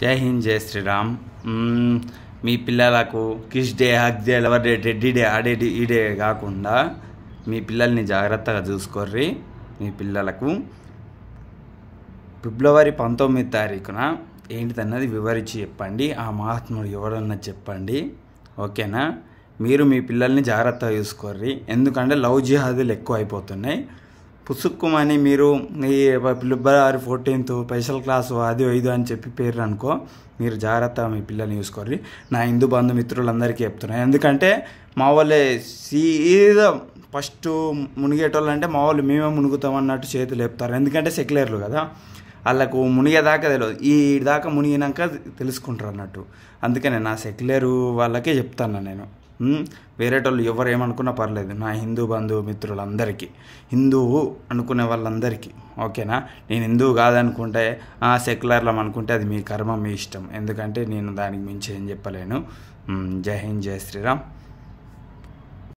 జై హింద్, జై శ్రీరామ్. మీ పిల్లలకు kiss day, hug day, lover day, teddy day, ఆ డే ఈ డే కాకుండా మీ పిల్లల్ని జాగ్రత్తగా చూసుకోర్రి. మీ పిల్లలకు ఫిబ్రవరి 19 ఏంటిదన్నది వివరించి చెప్పండి. ఆ మహాత్ముడు ఎవరన్నది చెప్పండి, ఓకేనా? మీరు మీ పిల్లల్ని జాగ్రత్తగా చూసుకోర్రి. ఎందుకంటే లవ్ జిహాదులు ఎక్కువ అయిపోతున్నాయి. పుసుక్కుమని మీరు ఈ ఫిబ్రవరి 14 స్పెషల్ క్లాసు అది ఇది అని చెప్పి పేరు అనుకో, మీరు జాగ్రత్తగా మీ పిల్లల్ని చూసుకోర్రి. నా హిందూ బంధుమిత్రులందరికీ చెప్తున్నాను. ఎందుకంటే మా వాళ్ళే సీదా ఫస్ట్ మునిగేటోళ్ళు అంటే మా వాళ్ళు మేమే మునుగుతాం అన్నట్టు చేతులు చెప్తారు. ఎందుకంటే సెక్యులర్లు కదా, వాళ్ళకు మునిగేదాకా తెలియదు, ఈ దాకా మునిగినాక తెలుసుకుంటారు అన్నట్టు. అందుకనే నా సెక్యులర్ వాళ్ళకే చెప్తాను నేను. వేరేటోళ్ళు ఎవరు ఏమనుకున్నా పర్లేదు. నా హిందూ బంధువు మిత్రులందరికీ, హిందువు అనుకునే వాళ్ళందరికీ, ఓకేనా? నేను హిందువు కాదనుకుంటే సెక్యులర్లం అనుకుంటే అది మీ కర్మ, మీ ఇష్టం. ఎందుకంటే నేను దానికి మించి ఏం చెప్పలేను. జై హింద్, జై శ్రీరామ్.